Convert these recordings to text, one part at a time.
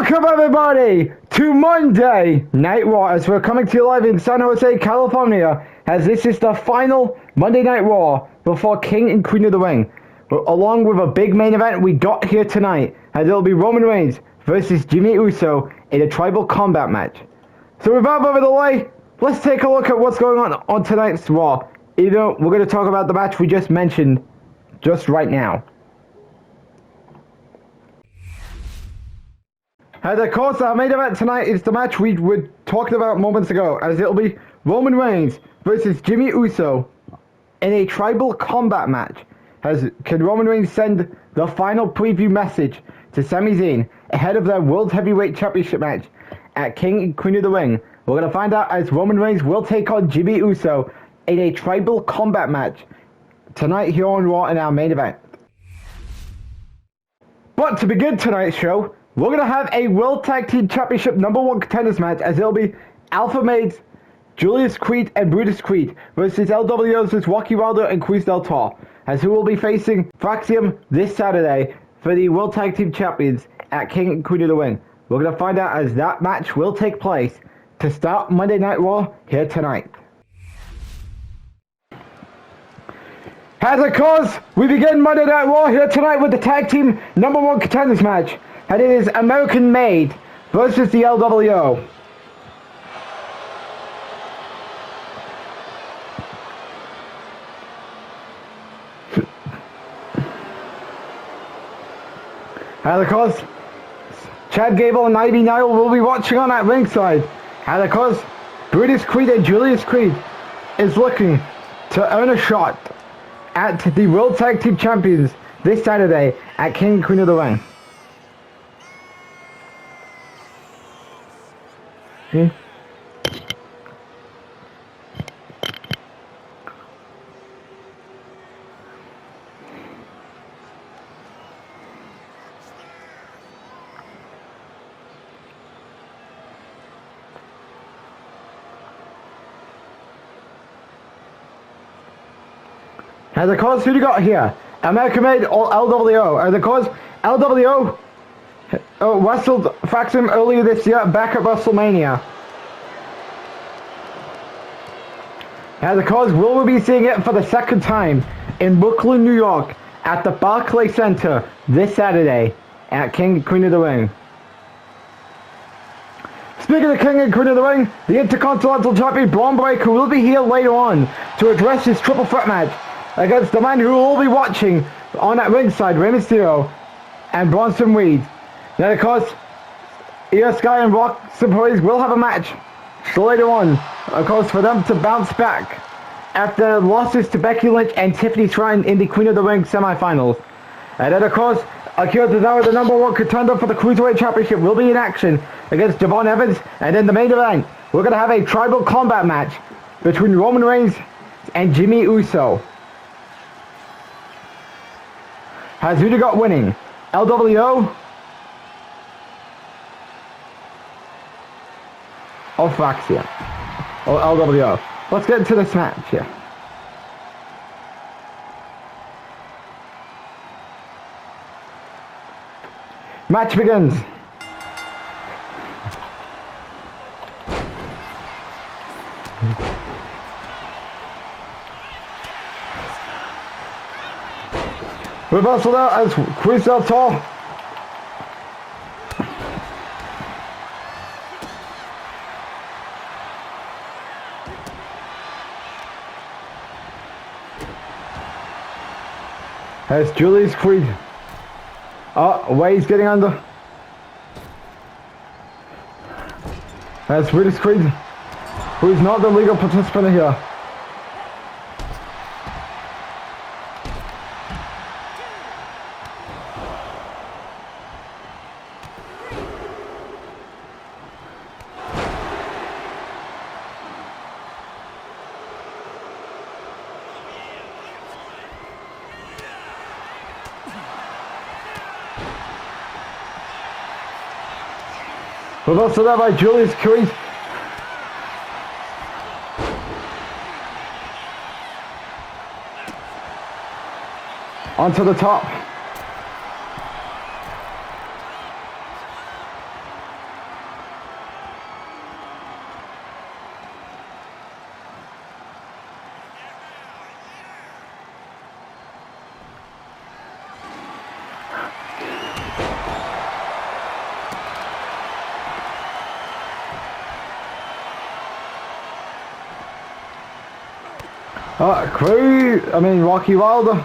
Welcome everybody to Monday Night Raw, as we're coming to you live in San Jose, California, as this is the final Monday Night Raw before King and Queen of the Ring, along with a big main event we got here tonight, as it'll be Roman Reigns versus Jimmy Uso in a tribal combat match. So without further delay, let's take a look at what's going on tonight's Raw. We're going to talk about the match we just mentioned just right now. And of course, our main event tonight is the match we were talking about moments ago, as it'll be Roman Reigns versus Jimmy Uso in a tribal combat match. Can Roman Reigns send the final preview message to Sami Zayn ahead of their World Heavyweight Championship match at King and Queen of the Ring? We're going to find out, as Roman Reigns will take on Jimmy Uso in a tribal combat match tonight here on Raw in our main event. But to begin tonight's show, we're going to have a World Tag Team Championship #1 contenders match, as it'll be Alpha Mates, Julius Creed and Brutus Creed versus LWO's Rocky Wilder and Cruz del Toro, as who will be facing Fraxium this Saturday for the World Tag Team Champions at King and Queen of the Ring. We're going to find out as that match will take place to start Monday Night Raw here tonight. As of course, we begin Monday Night Raw here tonight with the Tag Team #1 contenders match, and it is American Made versus the LWO. And of course, Chad Gable and Ivy Nile will be watching on at ringside. And of course, Brutus Creed and Julius Creed is looking to earn a shot at the World Tag Team Champions this Saturday at King and Queen of the Ring. And of course, who do you got here? American Made or LWO? And of course, LWO wrestled Fraxium earlier this year back at WrestleMania. And of course, we'll be seeing it for the second time in Brooklyn, New York at the Barclays Center this Saturday at King and Queen of the Ring. Speaking of King and Queen of the Ring, the Intercontinental Champion Braun Breaker will be here later on to address his triple threat match against the man who will be watching on at ringside, Rey Mysterio and Bronson Reed. Then of course, Io Sky and Rock Superiors will have a match later on, of course, for them to bounce back after losses to Becky Lynch and Tiffany Stratton in the Queen of the Ring semifinals. And then of course, Akira Tozawa, the #1 contender for the Cruiserweight Championship, will be in action against Javon Evans. And in the main event, we're going to have a tribal combat match between Roman Reigns and Jimmy Uso. Has who got winning? LWO or Fraxium? Or LWO? Let's get into this match here. Match begins. Reversal there as Cruz del Toro as Julius Creed. Wade's getting under. As Brutus Creed, who is not the legal participant here. Reversal there by Julius Creed. Onto the top. Rocky Wilder.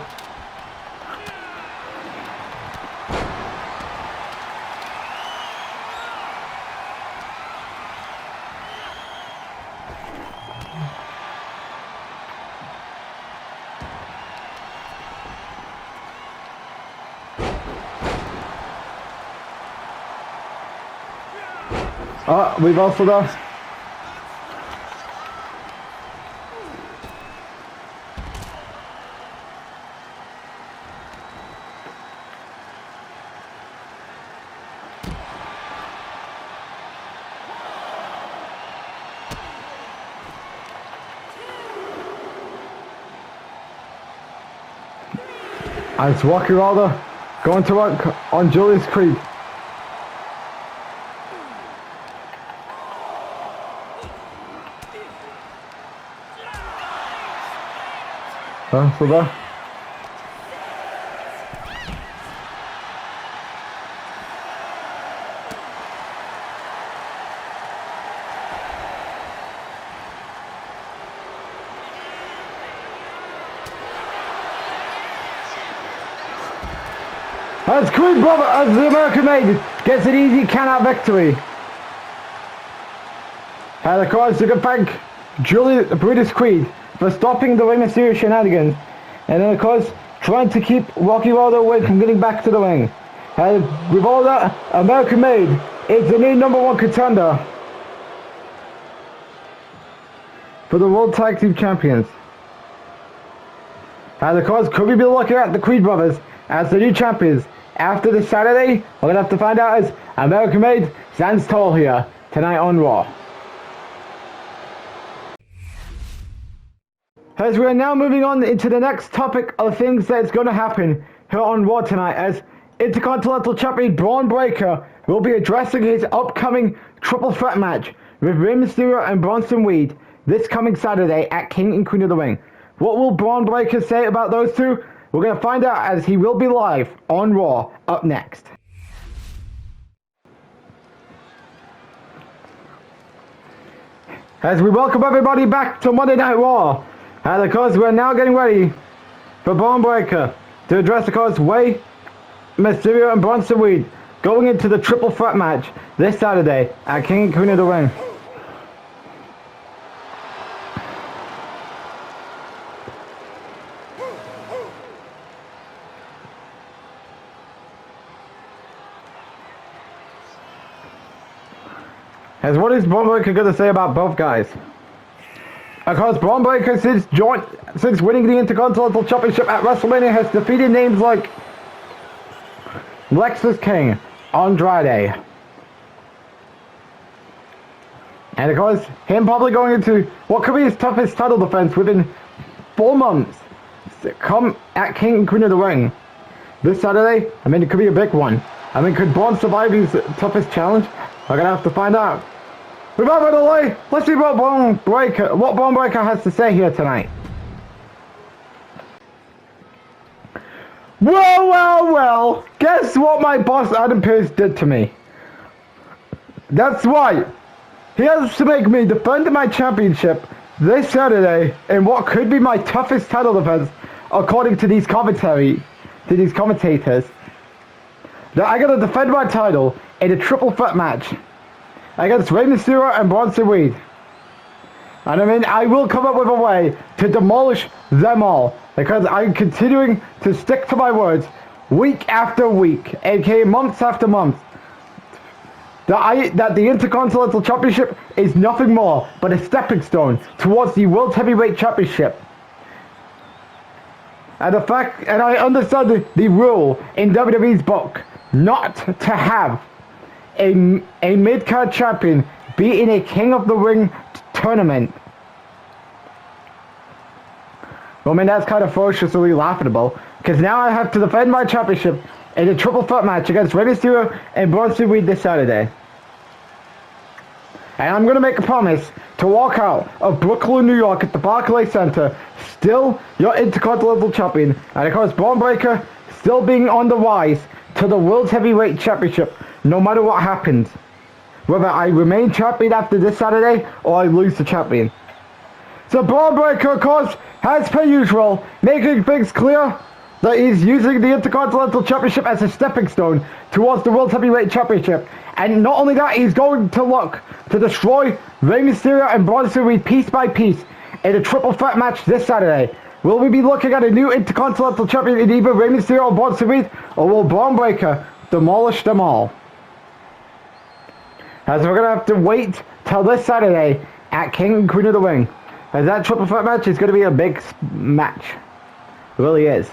We've also done. And it's Rocky Wilder going to work on Julius Creed. So there. As Creed brother, as the American made, gets an easy count-out victory. And of course, you can thank Brutus Creed for stopping the Rey Mysterio shenanigans, and then of course trying to keep Rocky Wilder away from getting back to the ring. And with all that, American Made is the new #1 contender for the World Tag Team Champions. And of course, could we be looking at the Creed brothers as the new champions after this Saturday? We're gonna have to find out as American Made stands tall here tonight on Raw. As we are now moving on into the next topic of things that's going to happen here on Raw tonight, as Intercontinental Champion Braun Breaker will be addressing his upcoming triple threat match with Rey Mysterio and Bronson Reed this coming Saturday at King and Queen of the Ring. What will Braun Breaker say about those two? We're going to find out as he will be live on Raw up next. As we welcome everybody back to Monday Night Raw. And of course, we're now getting ready for Braun Breaker to address, of course, Rey Mysterio and Bronson Reed going into the triple threat match this Saturday at King and Queen of the Ring. As what is Braun Breaker going to say about both guys? Of course, Braun Breaker since winning the Intercontinental Championship at WrestleMania has defeated names like Lexus King, Andrade. And of course, him probably going into what could be his toughest title defense within 4 months. Come at King and Queen of the Ring this Saturday. I mean, it could be a big one. I mean, could Braun survive his toughest challenge? We're going to have to find out. Without further delay, let's see what Braun Breaker has to say here tonight. Well, guess what my boss Adam Pearce did to me? That's right. He has to make me defend my championship this Saturday in what could be my toughest title defense, according to these commentators. That I gotta defend my title in a triple threat match against Rey Mysterio and Bronson Reed. And I mean, I will come up with a way to demolish them all, because I'm continuing to stick to my words week after week, aka months after months, that the Intercontinental Championship is nothing more but a stepping stone towards the World Heavyweight Championship. And I understand the rule in WWE's book not to have a mid-card champion be in a King of the Ring tournament. Well, I mean, that's kind of ferociously laughable, because now I have to defend my championship in a triple threat match against Rey Mysterio and Bronson Reed this Saturday. And I'm going to make a promise to walk out of Brooklyn, New York at the Barclays Center, still your Intercontinental Champion, and of course Braun Breaker still being on the rise to the World Heavyweight Championship, no matter what happens. Whether I remain champion after this Saturday, or I lose the champion. So Braun Breaker, of course, as per usual, making things clear that he's using the Intercontinental Championship as a stepping stone towards the World Heavyweight Championship. And not only that, he's going to look to destroy Rey Mysterio and Bronson Reed piece by piece in a triple threat match this Saturday. Will we be looking at a new Intercontinental Champion in either Rey Mysterio or Bronson Reed, or will Braun Breaker demolish them all? As we're going to have to wait till this Saturday at King and Queen of the Ring. As that triple threat match is going to be a big match. It really is.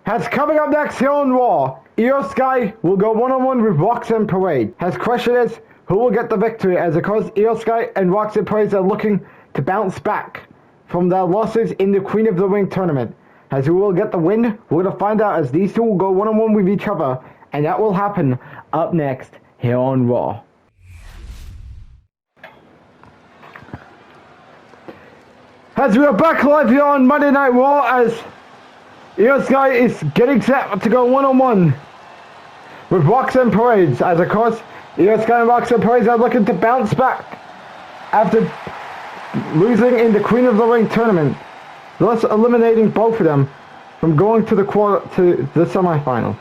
As coming up next here on Raw, Io Sky will go one-on-one with Roxanne Perez. As question is, who will get the victory? As of course, Io Sky and Roxanne Perez are looking to bounce back from their losses in the Queen of the Ring tournament. As who will get the win, we're going to find out as these two will go one-on-one with each other. And that will happen up next here on Raw. As we are back live here on Monday Night Raw, as Io Sky is getting set to go one-on-one with Roxanne Perez. As of course, Io Sky and Roxanne Perez are looking to bounce back after losing in the Queen of the Ring tournament, thus eliminating both of them from going to the semifinal.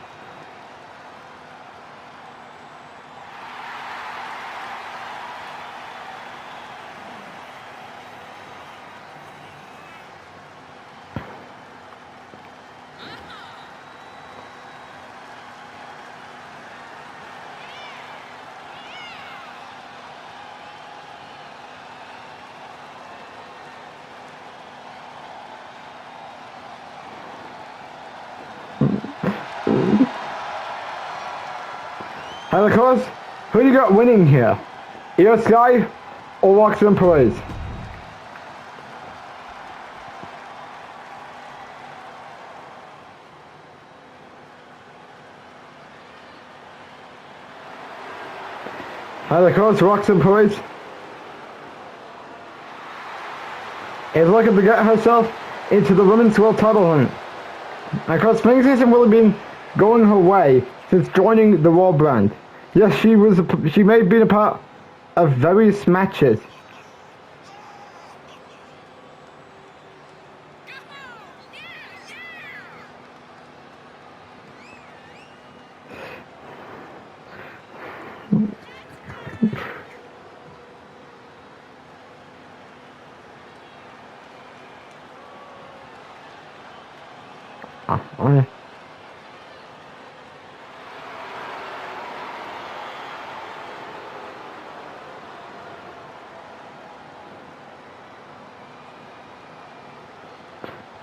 And of course, who do you got winning here? Io Sky or Roxanne Perez? And of course, Roxanne Perez is looking to get herself into the Women's World title hunt. And of course, things hasn't really been going her way since joining the Raw brand. Yes, she may have been a part of various matches. Okay.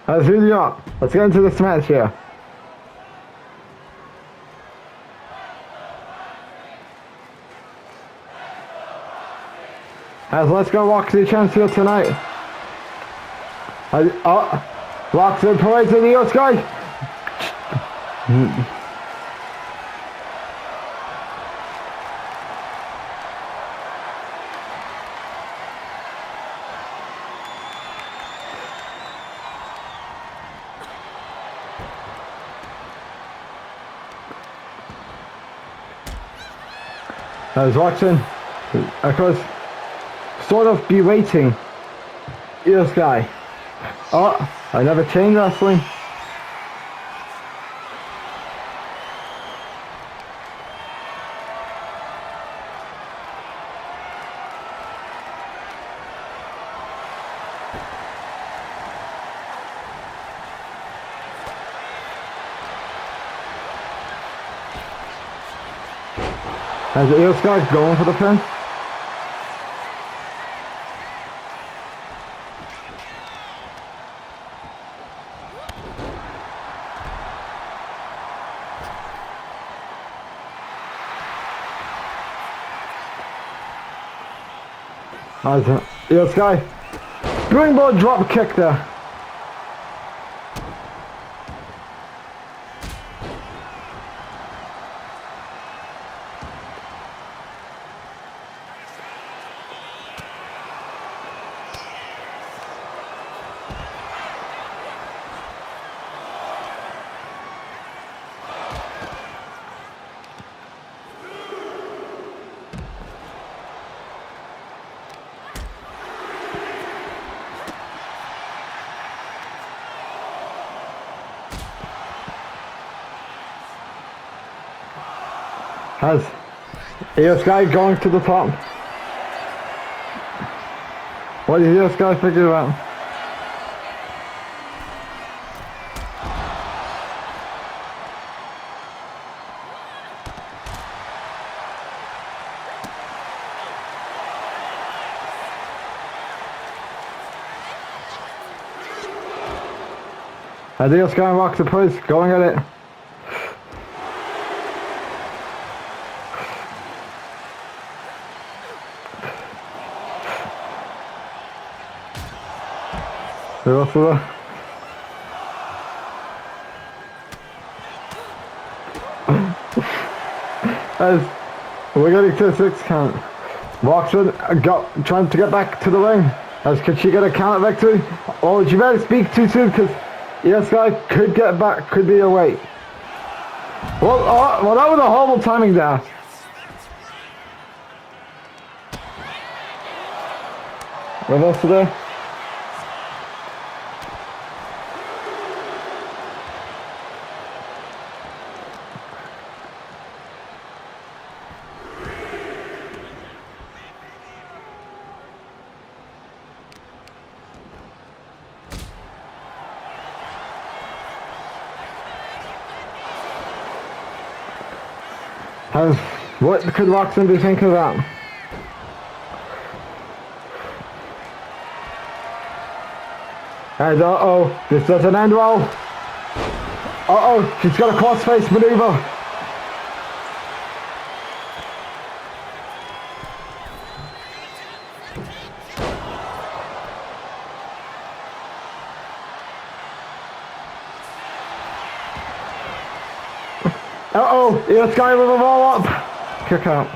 Who's you got? Let's get into this match here. Let's go Roxy chance here tonight. Roxy Perez in the Io Sky. As Roxanne, of course, sort of berating Io Sky. Oh, another chain wrestling. As Io Sky's going for the pin. As Io Sky, springboard drop kick there. As Io Sky going to the top. What did Io Sky figure out? As Io Sky rocks the post, going at it. As we're getting to a 6 count. Roxanne trying to get back to the ring. As could she get a count at victory? Or would you better speak too soon because Io Sky could get back, could be away. Well, that was a horrible timing there. Reverse there. What could Roxanne be thinking about? And this doesn't end well. She's got a crossface maneuver. Io Sky with a roll up. Kick out.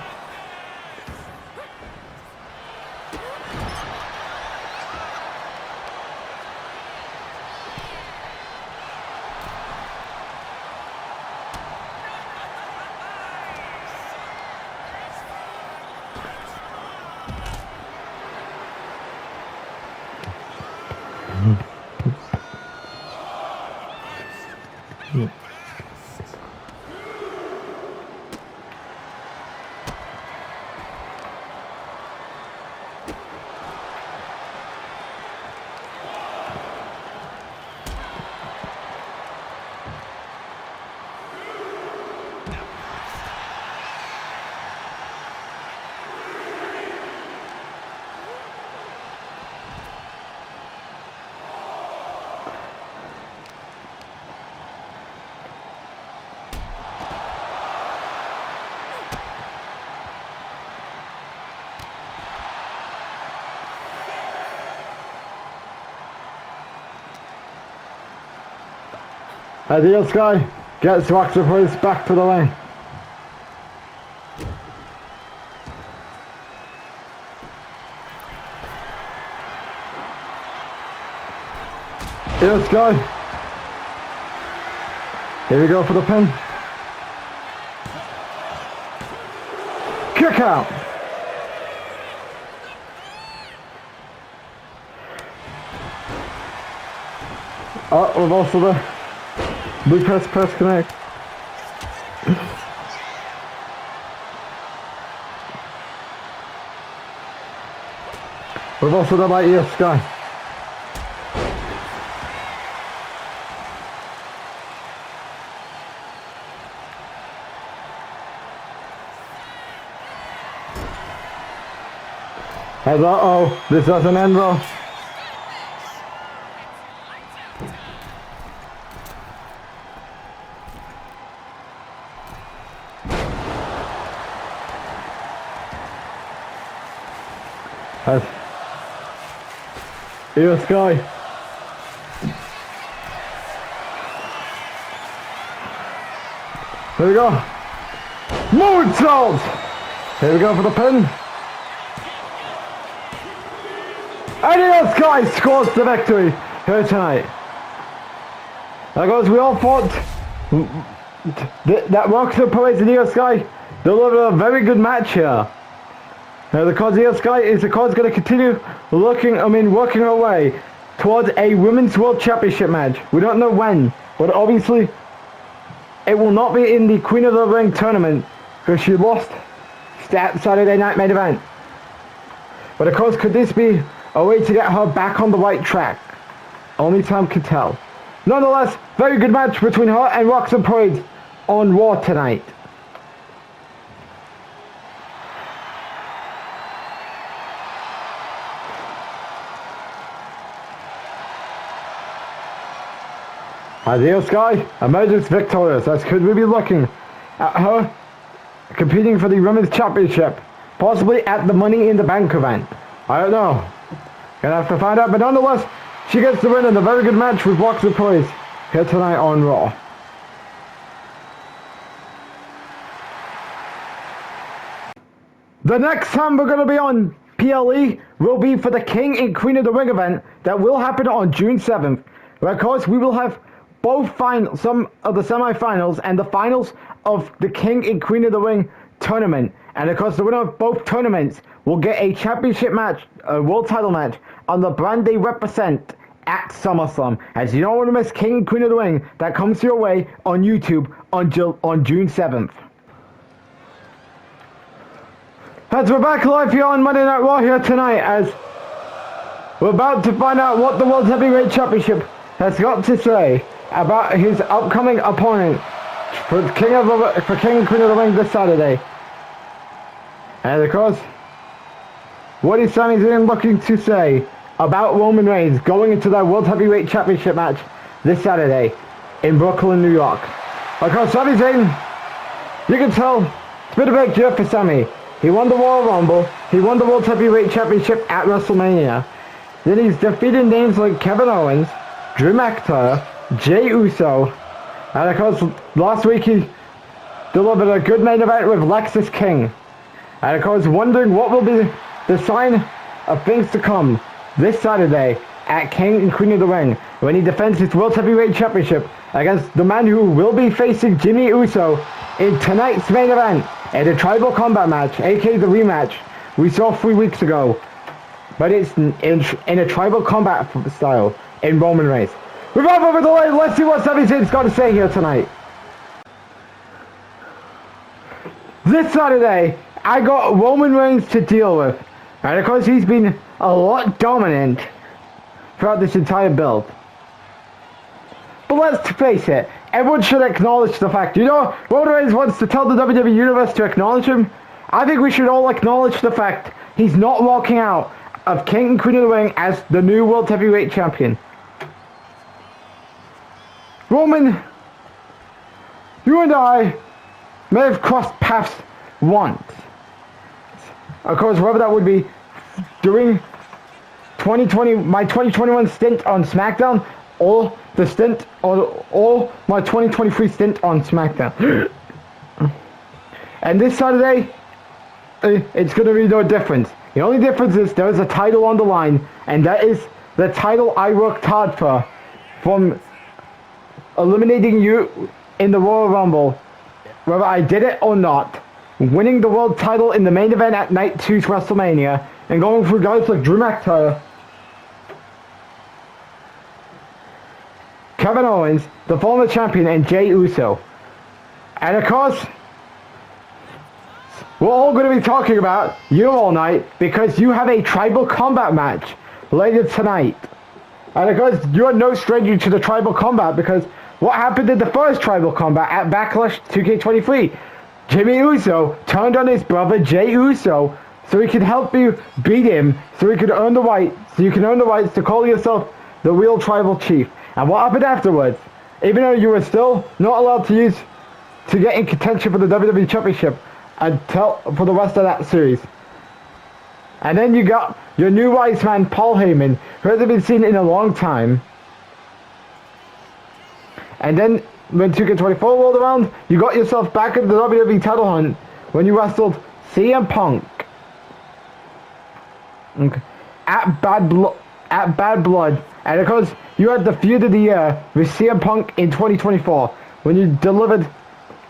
As Io Sky gets Roxanne Price back to the lane. Io Sky. Here we go for the pin. Kick out. We've also the blue press connect. We've also done by Io Sky. As this doesn't end well. As Io Sky here we go. Moonsault. Here we go for the pin. And Io Sky scores the victory here tonight. Because we all thought that Roxanne Perez and Io Sky delivered a very good match here. Because Io Sky is going to continue working her way towards a Women's World Championship match. We don't know when, but obviously it will not be in the Queen of the Ring tournament because she lost that Saturday night main event. But of course, could this be a way to get her back on the right track? Only time can tell. Nonetheless, very good match between her and Roxanne Perez on Raw tonight. Io Sky emerges victorious, as could we be looking at her competing for the Women's Championship, possibly at the Money in the Bank event. I don't know. Gonna have to find out, but nonetheless, she gets the win in a very good match with Roxanne Perez here tonight on Raw. The next time we're going to be on PLE will be for the King and Queen of the Ring event that will happen on June 7th. Where, of course, we will have some of the semi-finals and the finals of the King and Queen of the Ring tournament. And of course, the winner of both tournaments will get a championship match, a world title match, on the brand they represent at SummerSlam. As you don't want to miss King and Queen of the Ring, that comes your way on YouTube on June 7th. As we're back live here on Monday Night Raw here tonight, as we're about to find out what the World Heavyweight Championship has got to say about his upcoming opponent for King and Queen of the Ring this Saturday. And of course, what is Sami Zayn looking to say about Roman Reigns going into that World Heavyweight Championship match this Saturday in Brooklyn, New York? Of course, Sami Zayn, you can tell it's been a big year for Sami. He won the Royal Rumble, he won the World Heavyweight Championship at WrestleMania. Then he's defeated names like Kevin Owens, Drew McIntyre, Jey Uso, and of course last week he delivered a good main event with Lexis King. And of course wondering what will be the sign of things to come this Saturday at King and Queen of the Ring when he defends his World Heavyweight Championship against the man who will be facing Jimmy Uso in tonight's main event in a tribal combat match, aka the rematch we saw 3 weeks ago. But it's in a tribal combat style in Roman Reigns. Without further delay, let's see what Sami Zayn's got to say here tonight. This Saturday, I got Roman Reigns to deal with. And of course, he's been a lot dominant throughout this entire build. But let's face it, everyone should acknowledge the fact. You know, Roman Reigns wants to tell the WWE Universe to acknowledge him. I think we should all acknowledge the fact he's not walking out of King and Queen of the Ring as the new World Heavyweight Champion. Roman, you and I may have crossed paths once. Of course, whether that would be during my 2021 stint on SmackDown or the stint or my 2023 stint on SmackDown. And this Saturday, it's going to be no difference. The only difference is there is a title on the line, and that is the title I worked hard for, from eliminating you in the Royal Rumble, whether I did it or not, winning the world title in the main event at Night 2's WrestleMania, and going through guys like Drew McIntyre, Kevin Owens, the former champion, and Jey Uso. And of course, we're all going to be talking about you all night because you have a tribal combat match later tonight. And of course, you're no stranger to the tribal combat because what happened in the first tribal combat at Backlash 2K23? Jimmy Uso turned on his brother Jey Uso so he could help you beat him, so he could earn the right, so you can earn the rights to call yourself the real tribal chief. And what happened afterwards? Even though you were still not allowed to get in contention for the WWE Championship until for the rest of that series. And then you got your new wise man Paul Heyman, who hasn't been seen in a long time. And then when 2K24 rolled around, you got yourself back in the WWE title hunt when you wrestled CM Punk at Bad Blood. And of course, you had the feud of the year with CM Punk in 2024 when you delivered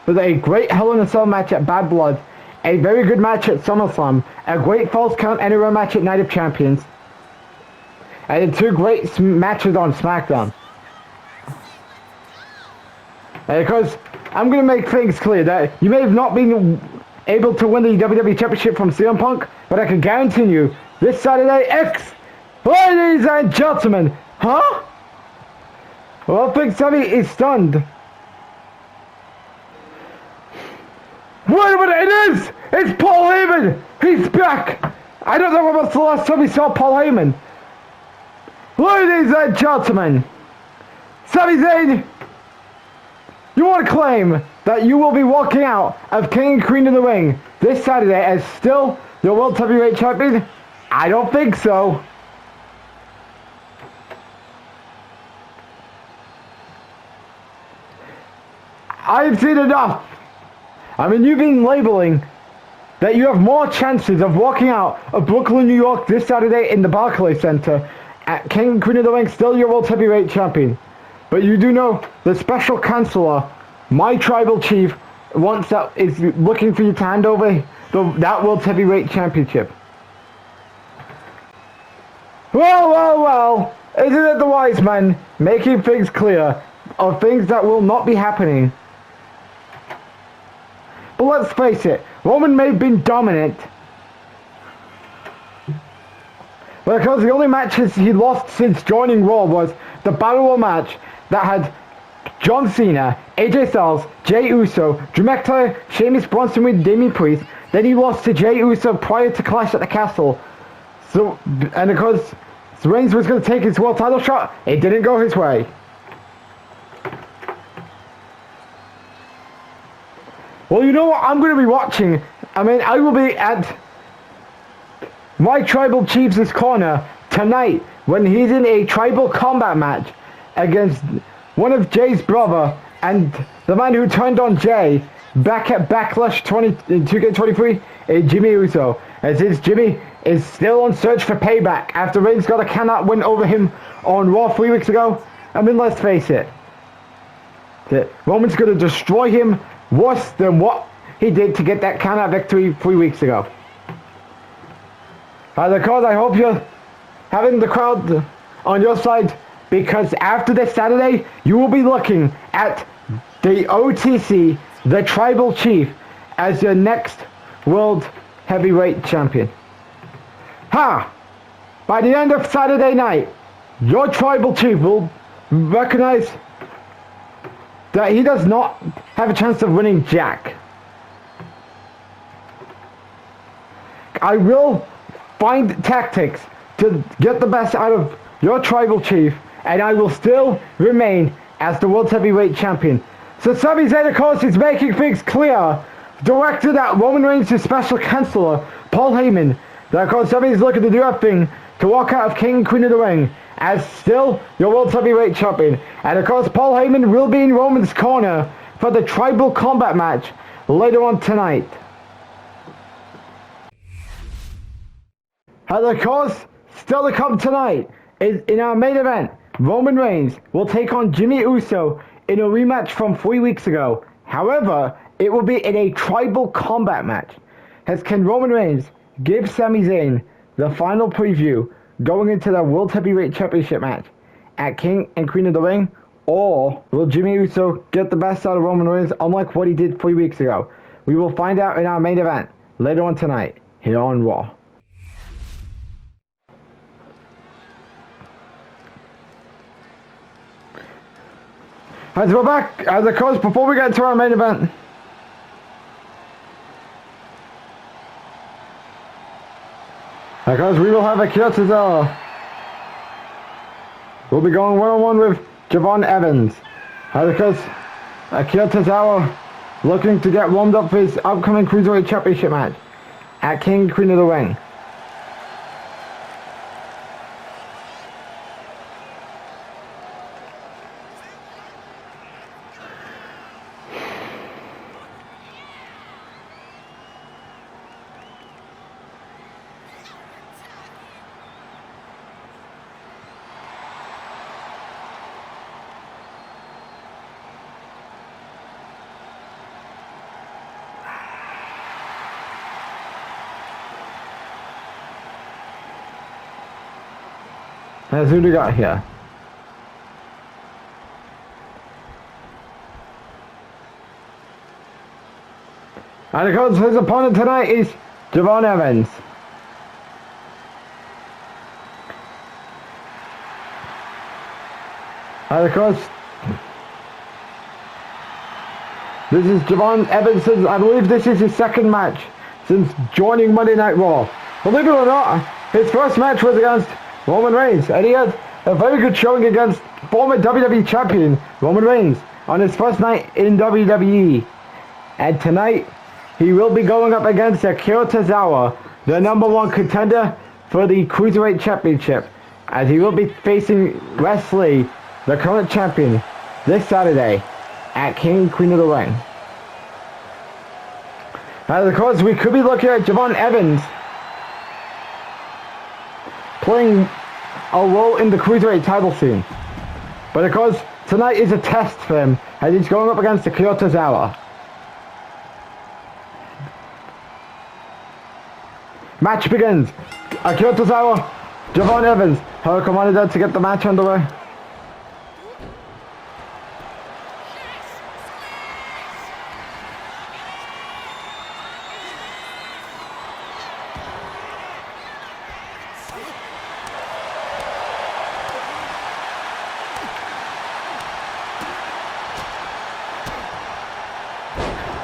with a great Hell in a Cell match at Bad Blood, a very good match at SummerSlam, a great Falls Count Anywhere match at Night of Champions, and 2 great matches on SmackDown. And of course, I'm going to make things clear that you may have not been able to win the WWE Championship from CM Punk, but I can guarantee you, this Saturday, ladies and gentlemen, huh? Well, Big Sammy is stunned. Wait a minute, it is! It's Paul Heyman! He's back! I don't know when was the last time we saw Paul Heyman. Ladies and gentlemen, Sami Zayn, you want to claim that you will be walking out of King and Queen of the Ring this Saturday as still the World Heavyweight Champion? I don't think so. I've seen enough. I mean, you've been labeling that you have more chances of walking out of Brooklyn, New York this Saturday in the Barclays Center at King and Queen of the Ring, still your World Heavyweight Champion. But you do know the special counselor, my tribal chief, is looking for you to hand over that World Heavyweight Championship. Well, isn't it the wise man making things clear of things that will not be happening? But let's face it, Roman may have been dominant, but because the only matches he lost since joining Raw was the Battle Royal match that had John Cena, AJ Styles, Jey Uso, Drew McIntyre, Sheamus, Bronson Reed, Damian Priest. Then he lost to Jey Uso prior to Clash at the Castle. So, and because Reigns was going to take his world title shot, it didn't go his way. Well, you know what I'm going to be watching? I mean, I will be at my tribal chief's corner tonight when he's in a tribal combat match against one of Jay's brother and the man who turned on Jay back at Backlash 2K23, Jimmy Uso. As his Jimmy is still on search for payback after Reigns got a cannot win over him on Raw 3 weeks ago. I mean, let's face it, Roman's going to destroy him worse than what he did to get that count-out victory 3 weeks ago. Because I hope you're having the crowd on your side, because after this Saturday, you will be looking at the OTC, the Tribal Chief, as your next World Heavyweight Champion. By the end of Saturday night, your Tribal Chief will recognize that he does not have a chance of winning Jack. I will find tactics to get the best out of your Tribal Chief, and I will still remain as the World Heavyweight Champion. So Sami Zayn, of course, is making things clear, directed at Roman Reigns' special counselor, Paul Heyman, that of course Sami is looking to do everything to walk out of King and Queen of the Ring as still your World Heavyweight Champion. And of course Paul Heyman will be in Roman's corner for the tribal combat match later on tonight. And of course, still to come tonight is in our main event, Roman Reigns will take on Jimmy Uso in a rematch from 3 weeks ago. However, it will be in a tribal combat match. As can Roman Reigns give Sami Zayn the final preview going into the World Heavyweight Championship match at King and Queen of the Ring, or will Jimmy Uso get the best out of Roman Reigns unlike what he did 3 weeks ago? We will find out in our main event later on tonight here on Raw. As we're back, as of course, before we get to our main event, because we will have Akira Tozawa. We'll be going one-on-one with Javon Evans. Because Akira Tozawa looking to get warmed up for his upcoming Cruiserweight Championship match at King Queen of the Ring. That's who we got here. And of course his opponent tonight is Javon Evans. And of course, this is Javon Evans. I believe this is his second match since joining Monday Night Raw. Believe it or not, his first match was against Roman Reigns, and he had a very good showing against former WWE Champion Roman Reigns on his first night in WWE. And tonight, he will be going up against Akira Tozawa, the #1 contender for the Cruiserweight Championship, and he will be facing Wesley, the current champion, this Saturday at King and Queen of the Ring. And of course, we could be looking at Javon Evans playing a role in the Cruiserweight title scene. But of course, tonight is a test for him as he's going up against Akira Tozawa. Match begins. Akira Tozawa, Javon Evans. Hurricane Monitor to get the match underway.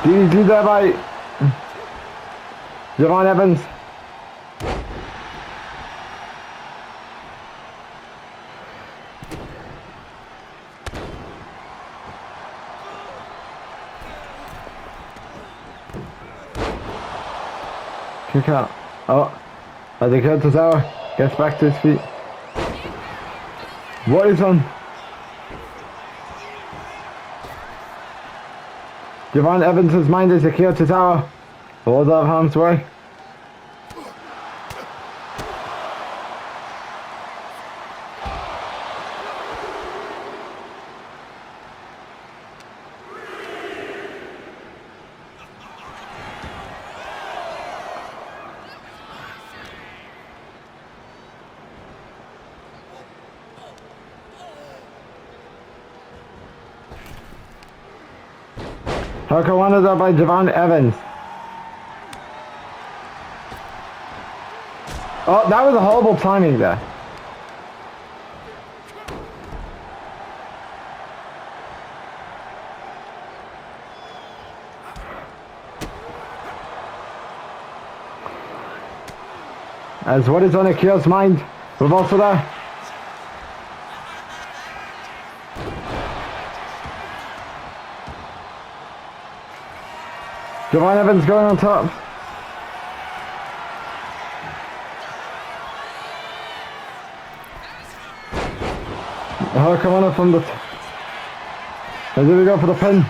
DDT there by Javon Evans. Kick out. Oh, I think Tozawa gets back to his feet. What is on? Javon Evans' mind is Akira Tozawa. Falls out of harm's way. Hurricane Monitor by Javon Evans. Oh, that was a horrible timing there. As what is on Akira's mind, we've also there. Javon Evans going on top. Oh, come on up from the... And here we go for the pin.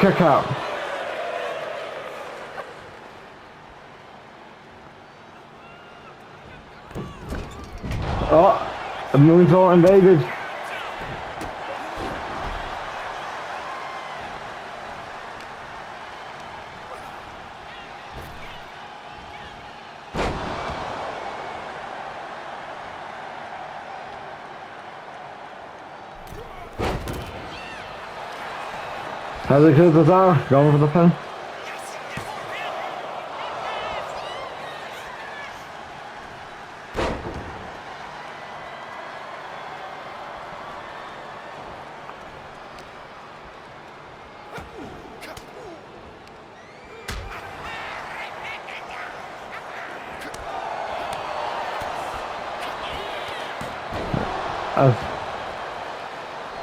Kick out. Oh, the moonsault invaded. As it goes Tozawa, going for the pin.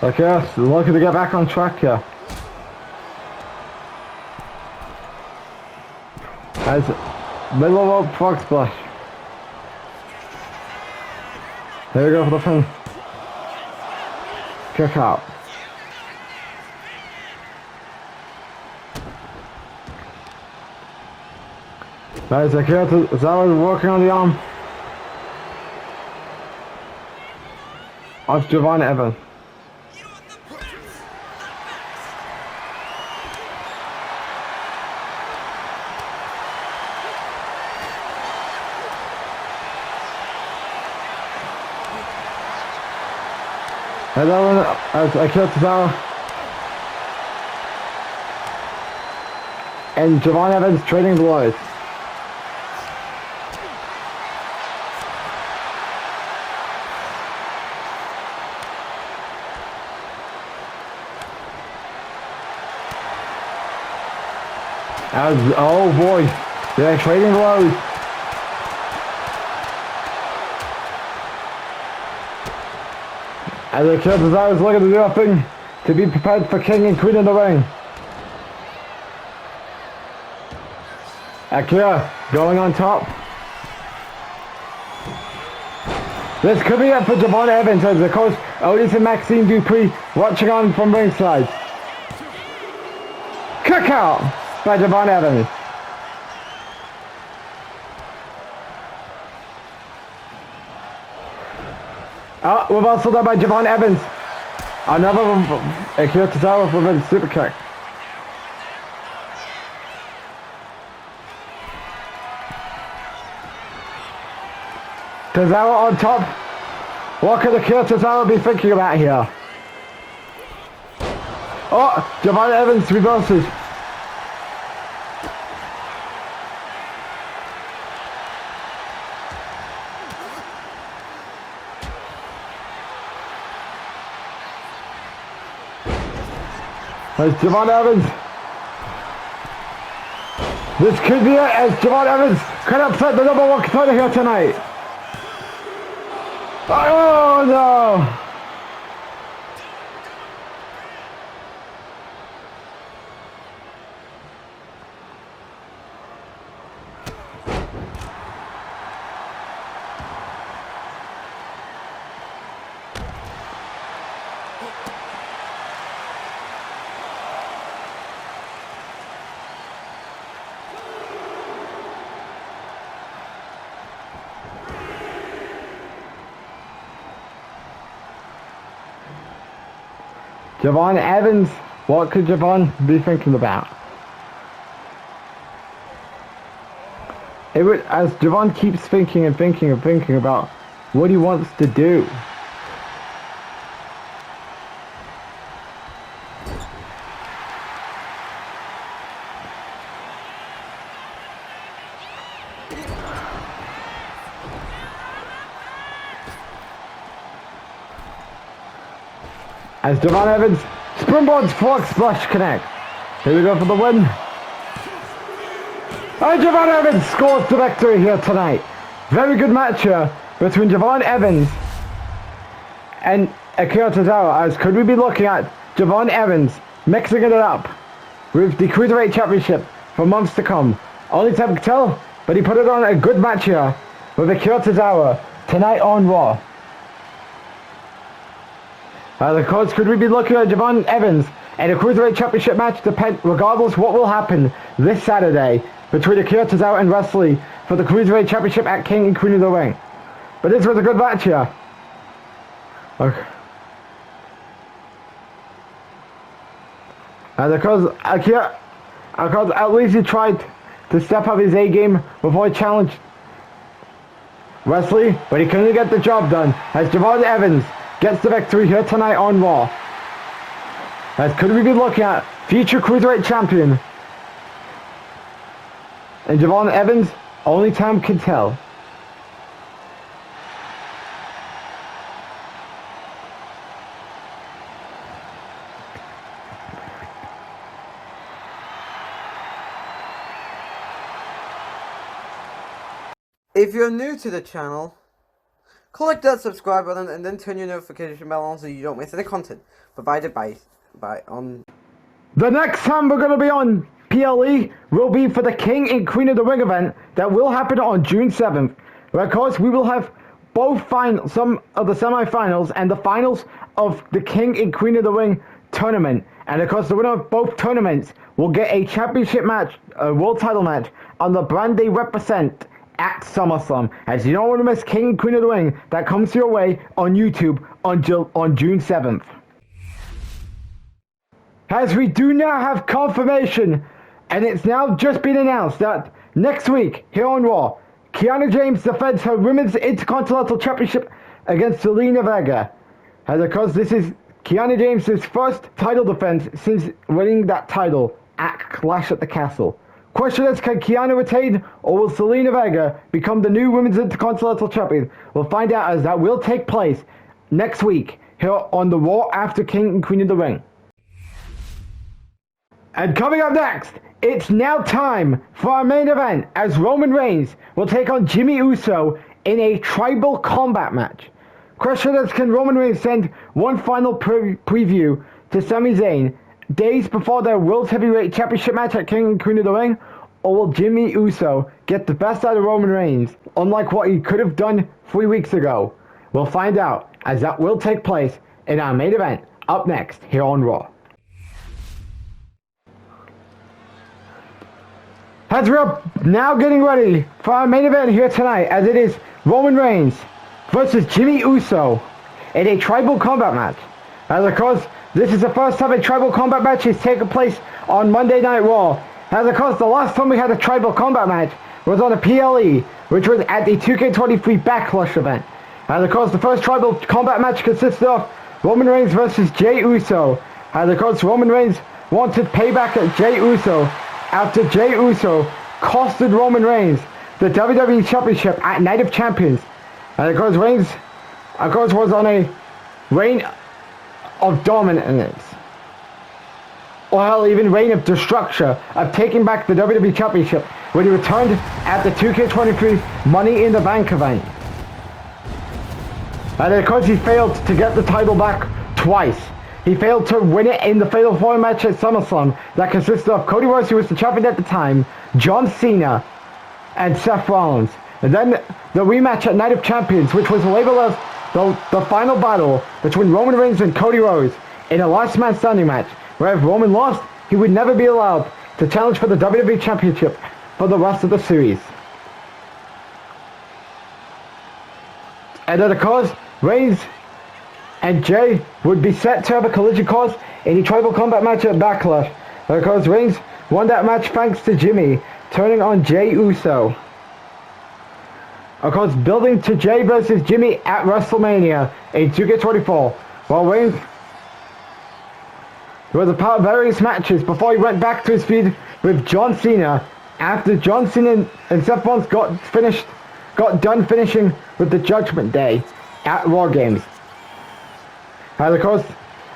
Okay, looking to get back on track here. As middle rope frog splash. There we go for the pin. Kick out. Nice, Akira Tozawa working on the arm of Javon Evans. And that one, as Akira Tozawa and Javon Evans trading blows. Oh boy, they're trading blows. As the Cesaro is looking to do a thing to be prepared for King and Queen in the ring. Akira going on top. This could be it for Javon Evans as the coach Otis and Maxine Dupree watching on from ringside. Kick out by Javon Evans. Oh, reversal done by Javon Evans. Another one from Akira Tozawa for a super kick. Tozawa on top. What could Akira Tozawa be thinking about here? Oh, Javon Evans reverses. There's Javon Evans. This could be it as Javon Evans could upset the number one contender here tonight. Oh no! Javon Evans, what could Javon be thinking about? As Javon keeps thinking and thinking and thinking about what he wants to do. As Javon Evans springboards frog splash connect. Here we go for the win. And Javon Evans scores the victory here tonight. Very good match here between Javon Evans and Akira Tozawa. As could we be looking at Javon Evans mixing it up with the Cruiserweight Championship for months to come. Only time to tell, but he put it on a good match here with Akira Tozawa tonight on Raw. Of course, could we be looking at Javon Evans and a Cruiserweight Championship match regardless what will happen this Saturday between Akira Tozawa and Wesley for the Cruiserweight Championship at King and Queen of the Ring. But this was a good match here. Okay. And of course, Akira, at least he tried to step up his A game before he challenged Wesley, but he couldn't get the job done as Javon Evans gets the victory here tonight on Raw. As could we be looking at future Cruiserweight Champion and Javon Evans, only time can tell. If you're new to the channel, click that subscribe button and then turn your notification bell on so you don't miss any content provided by The next time we're going to be on PLE will be for the King and Queen of the Ring event that will happen on June 7th. Where of course we will have some of the semi-finals and the finals of the King and Queen of the Ring tournament. And of course the winner of both tournaments will get a championship match, a world title match on the brand they represent at SummerSlam. As you don't want to miss King and Queen of the Ring, that comes your way on YouTube on June 7th. As we do now have confirmation, and it's now just been announced that next week here on Raw, Kiana James defends her Women's Intercontinental Championship against Zelina Vega. And of course this is Kiana James' first title defense since winning that title at Clash at the Castle. Question is, can Kiana retain, or will Selena Vega become the new Women's Intercontinental Champion? We'll find out, as that will take place next week here on the Raw after King and Queen of the Ring. And coming up next, it's now time for our main event, as Roman Reigns will take on Jimmy Uso in a tribal combat match. Question is, can Roman Reigns send one final preview to Sami Zayn days before their World Heavyweight Championship match at King and Queen of the Ring? Or will Jimmy Uso get the best out of Roman Reigns, unlike what he could have done 3 weeks ago? We'll find out, as that will take place in our main event, up next here on Raw. As we're now getting ready for our main event here tonight, as it is Roman Reigns versus Jimmy Uso in a tribal combat match. As of course, this is the first time a tribal combat match has taken place on Monday Night Raw. As of course, the last time we had a tribal combat match was on a PLE, which was at the 2K23 Backlash event. As of course, the first tribal combat match consisted of Roman Reigns versus Jey Uso. As of course, Roman Reigns wanted payback at Jey Uso after Jey Uso costed Roman Reigns the WWE Championship at Night of Champions. And of course, Reigns, of course, was on a reign of dominance, or hell, even reign of destruction, of taking back the WWE Championship when he returned at the 2K23 Money in the Bank event. And of course, he failed to get the title back twice. He failed to win it in the Fatal 4 match at SummerSlam that consisted of Cody Rhodes, who was the champion at the time, John Cena, and Seth Rollins. And then the rematch at Night of Champions, which was labeled as the final battle between Roman Reigns and Cody Rhodes in a last man standing match, where if Roman lost, he would never be allowed to challenge for the WWE Championship for the rest of the series. And then of course, Reigns and Jey would be set to have a collision course in a tribal combat match at Backlash. And of course, Reigns won that match thanks to Jimmy turning on Jey Uso. Of course, building to Jey versus Jimmy at WrestleMania in 2K24. While Reigns was a part of various matches before he went back to his feud with John Cena after John Cena and Seth Rollins got done finishing with the Judgment Day at War Games. And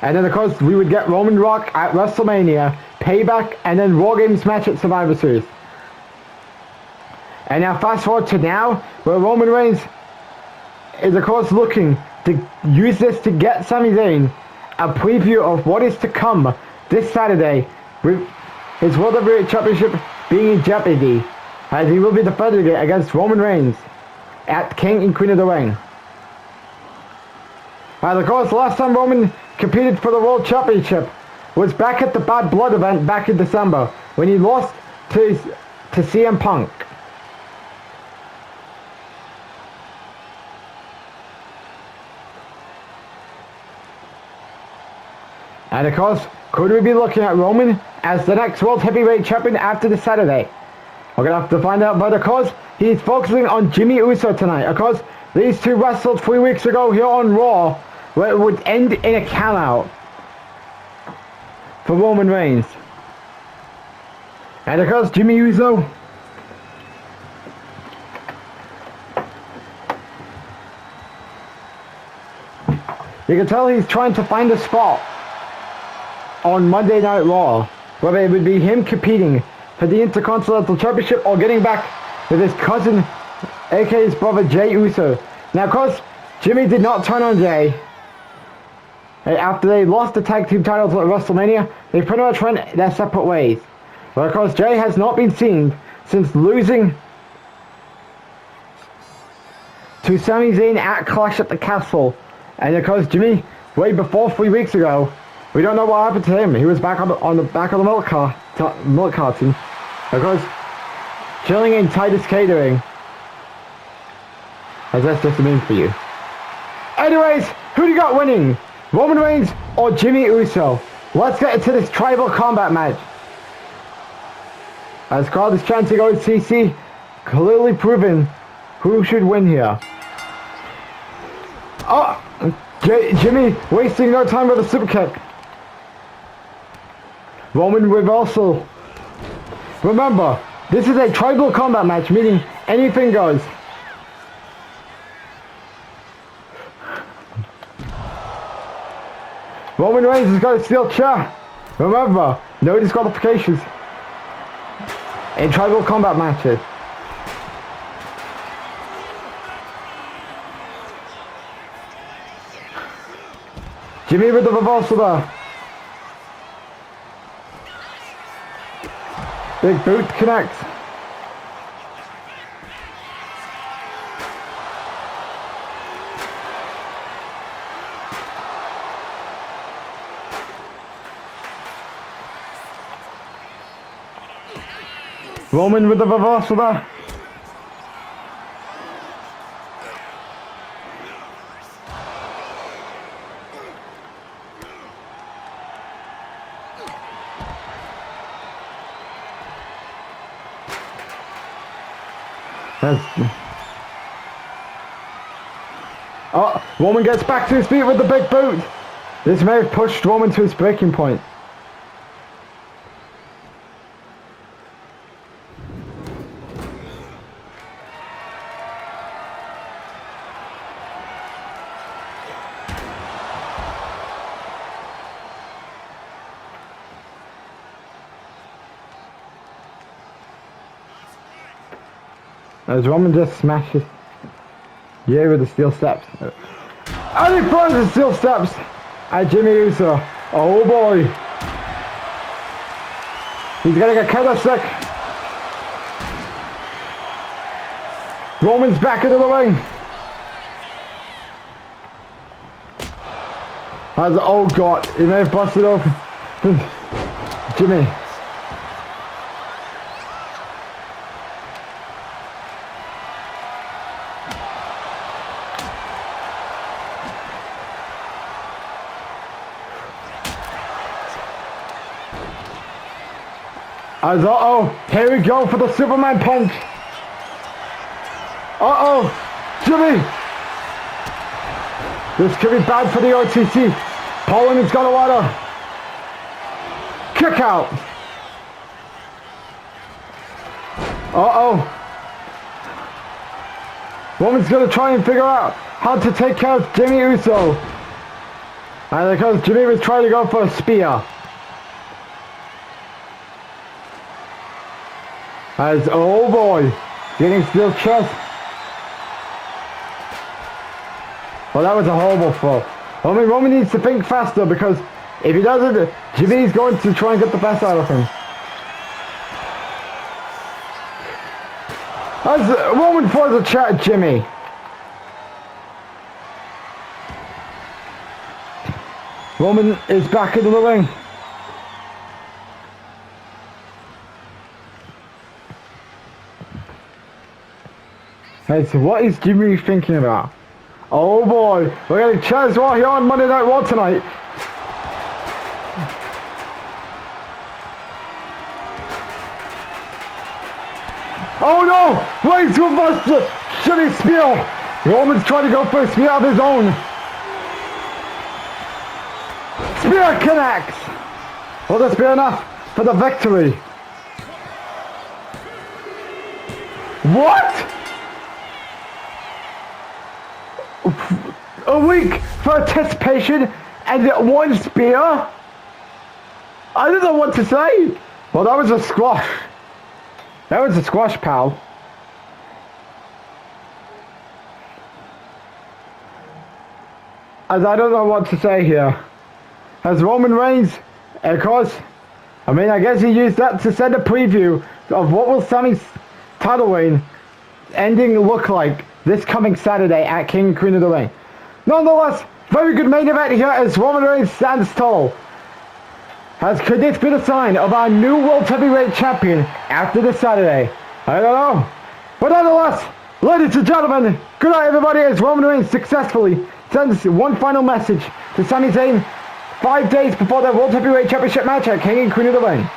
then of course we would get Roman Rock at WrestleMania, Payback, and then War Games match at Survivor Series. And now fast forward to now, where Roman Reigns is of course looking to use this to get Sami Zayn a preview of what is to come this Saturday, with his World Heavyweight Championship being in jeopardy, as he will be defending it against Roman Reigns at King and Queen of the Ring. And of course, last time Roman competed for the World Championship was back at the Bad Blood event back in December, when he lost to CM Punk. And of course, could we be looking at Roman as the next World Heavyweight Champion after this Saturday? We're going to have to find out, but of course, he's focusing on Jimmy Uso tonight. Of course, these two wrestled 3 weeks ago here on Raw, where it would end in a count-out for Roman Reigns. And of course, Jimmy Uso, you can tell he's trying to find a spot on Monday Night Raw, whether it would be him competing for the Intercontinental Championship or getting back with his cousin, aka his brother, Jey Uso. Now of course, Jimmy did not turn on Jey. After they lost the tag team titles at WrestleMania, they pretty much went their separate ways. But of course, Jey has not been seen since losing to Sami Zayn at Clash at the Castle. And of course, Jimmy, way before 3 weeks ago, we don't know what happened to him. He was back on the back of the milk carton. Of course, chilling in Titus Catering. As that's just a meme for you. Anyways, who do you got winning? Roman Reigns or Jimmy Uso? Let's get into this tribal combat match. As crowd is chanting OCC, clearly proven who should win here. Oh, Jimmy wasting no time with a super kick. Roman reversal. Remember, This is a tribal combat match, meaning anything goes. Roman Reigns has got a steel chair. Remember, no disqualifications in tribal combat matches. Jimmy with the reversal there. Big boot connects. Roman with the reversal there. Oh, Roman gets back to his feet with the big boot. This may have pushed Roman to his breaking point. As Roman just smashes Jey with the steel steps. And he throws the steel steps at Jimmy Uso. Oh boy. He's gonna get counter sick. Roman's back into the ring. As, oh god, he may have busted open Jimmy. As uh-oh, here we go for the Superman punch. Uh-oh, Jimmy. This could be bad for the OTC. Poland has got a ladder. Kick out. Uh-oh. Roman's gonna try and figure out how to take care of Jimmy Uso. And because Jimmy was trying to go for a spear. As, oh boy, getting steel chest. Well, that was a horrible fall. I mean, Roman needs to think faster because if he doesn't, Jimmy's going to try and get the best out of him. As Roman throws a chair at Jimmy. Roman is back into the ring. Hey, so what is Jimmy thinking about? Oh boy, we're getting chairs right here on Monday Night Raw tonight. Oh no! Reigns will bust the shitty spear! Roman's trying to go for a spear of his own. Spear connects! Will this be enough for the victory? What? A week for anticipation and one spear? I don't know what to say. Well, that was a squash. That was a squash, pal. As I don't know what to say here. As Roman Reigns, of course, I mean, I guess he used that to send a preview of what will Sammy's title reign ending look like this coming Saturday at King and Queen of the Ring. Nonetheless, very good main event here as Roman Reigns stands tall. As could this be the sign of our new World Heavyweight Champion after this Saturday? I don't know. But nonetheless, ladies and gentlemen, good night everybody as Roman Reigns successfully sends one final message to Sami Zayn 5 days before their World Heavyweight Championship match at King and Queen of the Ring.